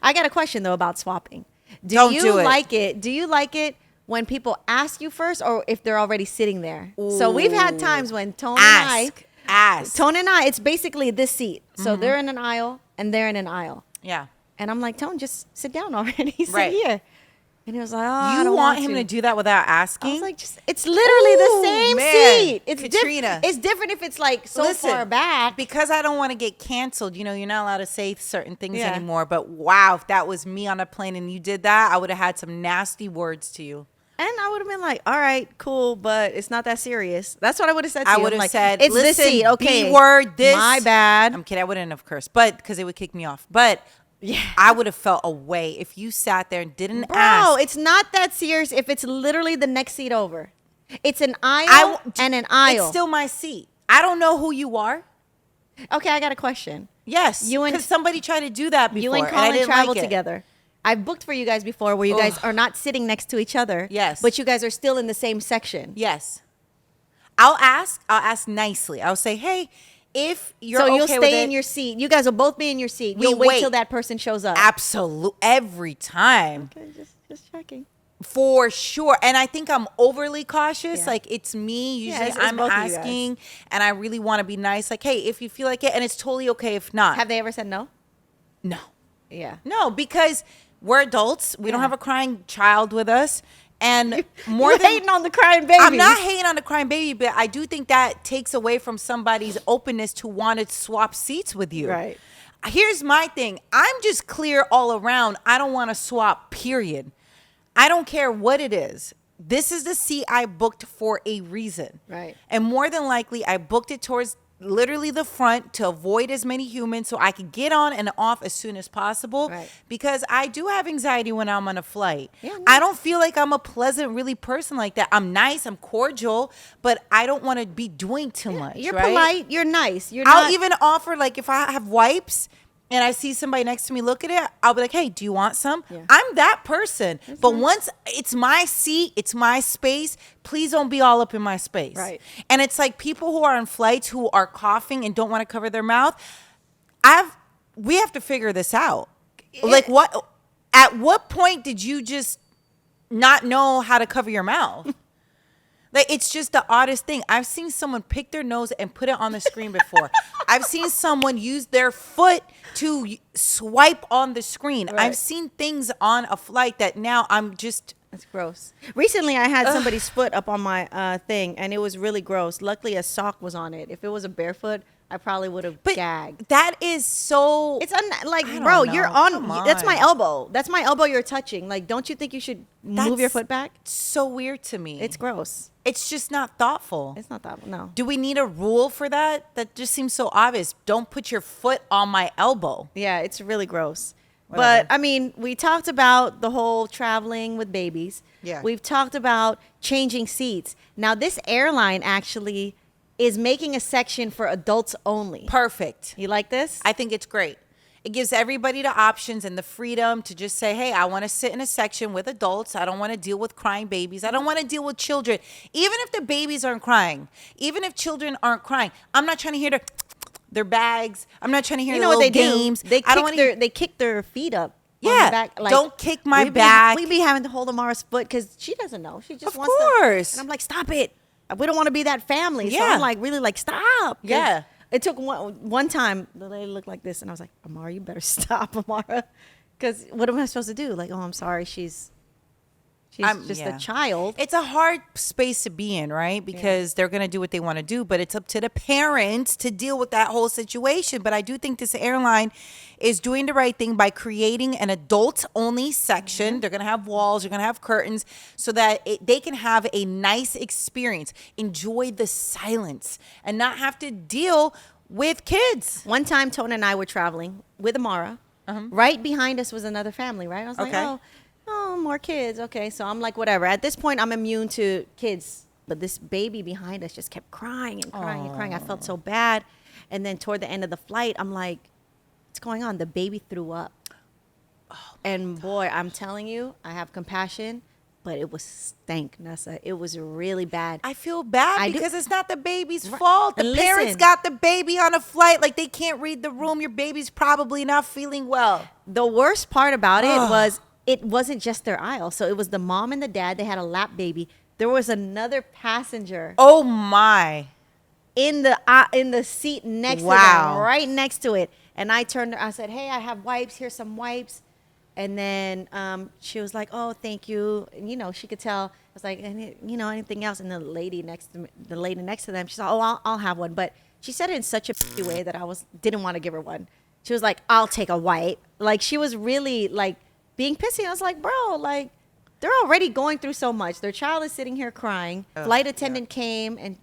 I got a question though about swapping. Don't do it. Like it? Do you like it when people ask you first, or if they're already sitting there? So we've had times when Tone and I, it's basically this seat. So they're in an aisle and they're in an aisle. Yeah. And I'm like, Tone, just sit down already. Sit Right. here. And he was like, oh, I You don't want him to to do that without asking? I was like, it's literally the same man. seat. It's Katrina. It's different if it's like so Listen, far back. because I don't want to get canceled. You know, you're not allowed to say certain things anymore. But wow, if that was me on a plane and you did that, I would have had some nasty words to you. And I would have been like, all right, cool, but it's not that serious. That's what I would have said to you. I would have like, said, it's listen, this seat, okay. B-word, this. My bad. I'm kidding. I wouldn't have cursed, but because it would kick me off. But yeah, I would have felt away if you sat there and didn't ask. Bro, it's not that serious if it's literally the next seat over. It's an aisle and an aisle. It's still my seat. I don't know who you are. Okay, I got a question. Yes, because somebody tried to do that before. You and Colin traveled together. I've booked for you guys before where you guys are not sitting next to each other. Yes. But you guys are still in the same section. Yes. I'll ask nicely. I'll say, hey, if you're okay you'll with stay it, in your seat. You guys will both be in your seat. You'll wait till that person shows up. Absolutely. Every time. Okay, just checking. For sure. And I think I'm overly cautious. Yeah. Like, it's me. Usually it's I'm asking and I really want to be nice. Like, hey, if you feel like it, and it's totally okay if not. Have they ever said no? No. Yeah. No, because we're adults. We don't have a crying child with us. And You're hating on the crying baby. I'm not hating on the crying baby, but I do think that takes away from somebody's openness to want to swap seats with you. Right. Here's my thing. I'm just clear all around. I don't want to swap, period. I don't care what it is. This is the seat I booked for a reason. Right. And more than likely, I booked it towards literally the front to avoid as many humans so I could get on and off as soon as possible. Right. Because I do have anxiety when I'm on a flight. Yeah, no. I don't feel like I'm a pleasant, really person like that. I'm nice, I'm cordial, but I don't want to be doing too much. You're right? polite, you're nice. I'll even offer, like, if I have wipes and I see somebody next to me look at it, I'll be like, hey, do you want some? Yeah. I'm that person. That's but nice. once it's my seat, it's my space, please don't be all up in my space. Right. And it's like people who are on flights who are coughing and don't want to cover their mouth. We have to figure this out. Like, at what point did you just not know how to cover your mouth? Like, it's just the oddest thing. I've seen someone pick their nose and put it on the screen before. I've seen someone use their foot to swipe on the screen. Right. I've seen things on a flight that now I'm just... It's gross. Recently, I had somebody's foot up on my thing, and it was really gross. Luckily, a sock was on it. If it was a barefoot, I probably would have gagged. That is so... It's bro, you're Come on. That's my on. elbow. That's my elbow you're touching. Like, don't you think you should move your foot back? So weird to me. It's gross. It's just not thoughtful. It's not that. No. Do we need a rule for that? That just seems so obvious. Don't put your foot on my elbow. Yeah, it's really gross. Whatever. But I mean, we talked about the whole traveling with babies. Yeah. We've talked about changing seats. Now, this airline actually is making a section for adults only. Perfect. You like this? I think it's great. It gives everybody the options and the freedom to just say, hey, I want to sit in a section with adults. I don't want to deal with crying babies. I don't want to deal with children. Even if the babies aren't crying, even if children aren't crying, I'm not trying to hear their bags. I'm not trying to hear what little they games. do? They kick their feet up. Yeah. On the back. Like, don't kick my back. We be having to hold Amara's foot because she doesn't know. She just Of wants course. to. And I'm like, stop it. We don't want to be that family. So Yeah. I'm like, really like, stop. Yeah. It took one time, the lady looked like this, and I was like, Amara, you better stop, Amara. Because what am I supposed to do? Like, oh, I'm sorry, she's just a child. It's a hard space to be in, right? Because they're going to do what they want to do, but it's up to the parents to deal with that whole situation. But I do think this airline is doing the right thing by creating an adult-only section. Mm-hmm. They're going to have walls, they're going to have curtains, so that they can have a nice experience, enjoy the silence, and not have to deal with kids. One time, Tone and I were traveling with Amara. Right behind us was another family, right? I was like, oh, more kids. Okay, so I'm like, whatever. At this point, I'm immune to kids. But this baby behind us just kept crying and crying and crying. I felt so bad. And then toward the end of the flight, I'm like, what's going on? The baby threw up. And boy, I'm telling you, I have compassion. but it was stank, Nessa. It was really bad. I feel bad I do- because it's not the baby's fault. The And parents listen. got the baby on a flight. Like, they can't read the room. Your baby's probably not feeling well. The worst part about it was it wasn't just their aisle. So it was the mom and the dad. They had a lap baby. There was another passenger Oh, my. in the seat next to Wow. them, right next to it. And I turned. I said, "Hey, I have wipes. Here's some wipes." And then she was like, "Oh, thank you." And she could tell. I was like, anything else? And the lady next to them, she said, "Oh, I'll have one." But she said it in such a way that I didn't want to give her one. She was like, "I'll take a wipe." Like, she was really like being pissy. I was like, "Bro, like, they're already going through so much. Their child is sitting here crying." Flight attendant came, and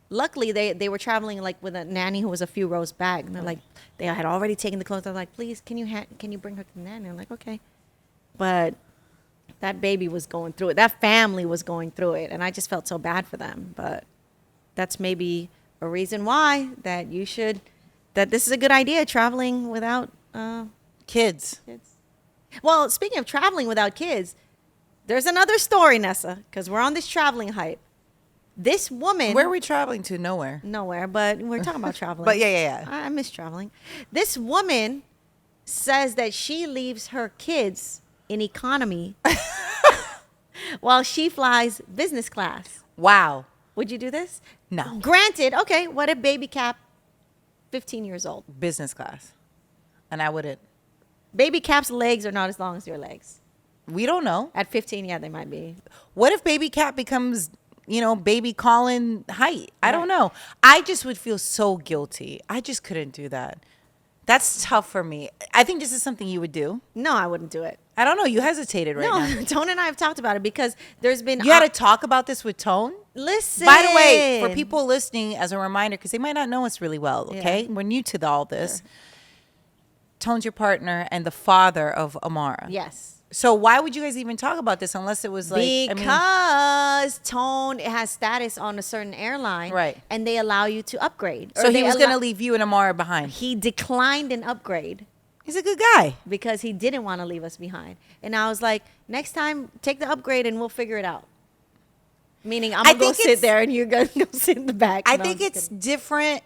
luckily they were traveling like with a nanny who was a few rows back. And they're like, they had already taken the clothes. They're like, "Please, can you bring her to the nanny?" I'm like, "Okay." But that baby was going through it. That family was going through it, and I just felt so bad for them. But that's maybe a reason why that this is a good idea, traveling without Kids. kids. Well, speaking of traveling without kids, there's another story, Nessa, because we're on this traveling hype. This woman, Where are we traveling to? Nowhere. nowhere, but we're talking about traveling. But yeah. I miss traveling. This woman says that she leaves her kids in economy while she flies business class. Wow. Would you do this? No. Granted, okay, what if baby Cap, 15 years old? Business class. And I wouldn't. Baby Cap's legs are not as long as your legs. We don't know. At 15, yeah, they might be. What if baby cat becomes, baby Colin height? I don't know. I just would feel so guilty. I just couldn't do that. That's tough for me. I think this is something you would do. No, I wouldn't do it. I don't know. You hesitated right now. No, Tone and I have talked about it because there's been. You had to talk about this with Tone? Listen. By the way, for people listening, as a reminder, because they might not know us really well, okay? Yeah. We're new to all this. Sure. Tone's your partner and the father of Amara. Yes. So why would you guys even talk about this unless it was like... Because Tone has status on a certain airline. Right. And they allow you to upgrade. So he was going to leave you and Amara behind. He declined an upgrade. He's a good guy. Because he didn't want to leave us behind. And I was like, next time, take the upgrade and we'll figure it out. Meaning, I'm going to go sit there and you're going to go sit in the back. I think it's different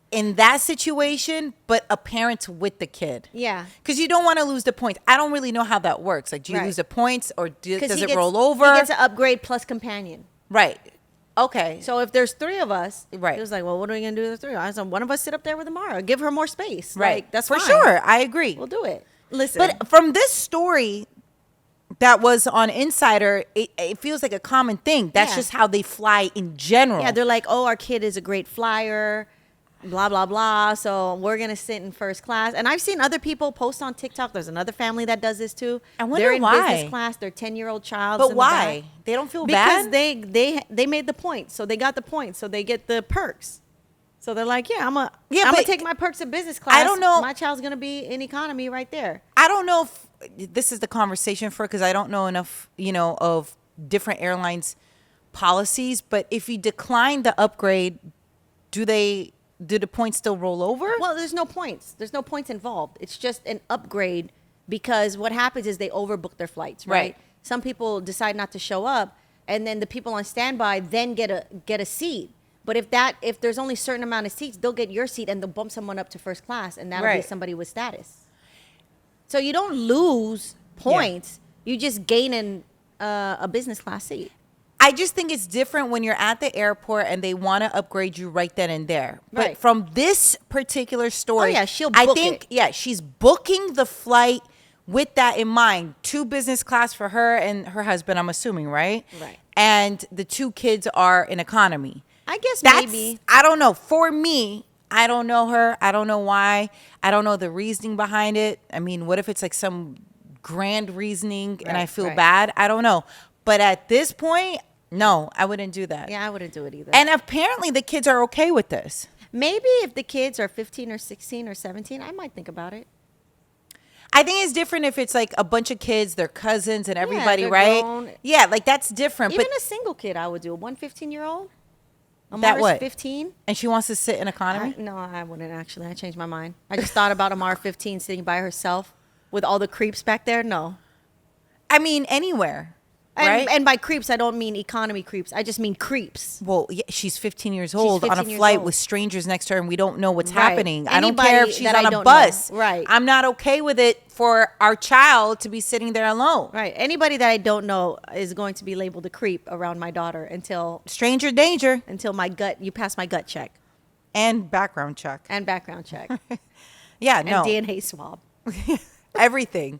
in that situation, but a parent with the kid. Yeah. Because you don't want to lose the points. I don't really know how that works. Like, do you lose the points or does it roll over? He gets an upgrade plus companion. Right. Okay. So if there's three of us, right. It was like, well, what are we going to do with the three? I said, one of us sit up there with Amara. Give her more space. Right. Like, that's for fine. sure. I agree. We'll do it. Listen. But from this story that was on Insider, it feels like a common thing. That's just how they fly in general. Yeah, they're like, oh, our kid is a great flyer, blah, blah, blah. So we're going to sit in first class. And I've seen other people post on TikTok. There's another family that does this too. I wonder They're in why. business class. Their 10-year-old child. But why? They don't feel because bad? Because they made the points. So they got the points. So they get the perks. So they're like, I'm going to take my perks in business class. I don't know. My child's going to be in economy right there. I don't know if this is the conversation for, because I don't know enough, of different airlines policies. But if you decline the upgrade, do the points still roll over? Well, there's no points. There's no points involved. It's just an upgrade because what happens is they overbook their flights, right? Some people decide not to show up, and then the people on standby then get a seat. But if there's only a certain amount of seats, they'll get your seat and they'll bump someone up to first class, and that'll be somebody with status. So you don't lose points. You just gain a business class seat. I just think it's different when you're at the airport and they want to upgrade you right then and there. But Right. from this particular story, she'll book it. She's booking the flight with that in mind. 2 business class for her and her husband, I'm assuming, right? Right. And the 2 kids are in economy. I guess maybe. I don't know. For me, I don't know her. I don't know why. I don't know the reasoning behind it. I mean, what if it's like some grand reasoning and I feel bad? I don't know. But at this point, no, I wouldn't do that. Yeah, I wouldn't do it either. And apparently the kids are okay with this. Maybe if the kids are 15 or 16 or 17, I might think about it. I think it's different if it's like a bunch of kids, their cousins and everybody, they're right? grown. Yeah, like that's different. Even but a single kid, I would do. One 15-year-old. That what? 15. And she wants to sit in economy? No, I wouldn't actually. I changed my mind. I just thought about Amara 15 sitting by herself with all the creeps back there. No. I mean, anywhere. right? And by creeps, I don't mean economy creeps. I just mean creeps. Well, yeah, she's 15 years old 15 on a years flight old. with strangers next to her, and we don't know what's Right. happening. I don't care if Anybody she's that on I a don't bus. know. Right. I'm not okay with it for our child to be sitting there alone. Right. Anybody that I don't know is going to be labeled a creep around my daughter until Stranger danger you pass my gut check and background check. and background check Yeah, and no. DNA swab. Everything.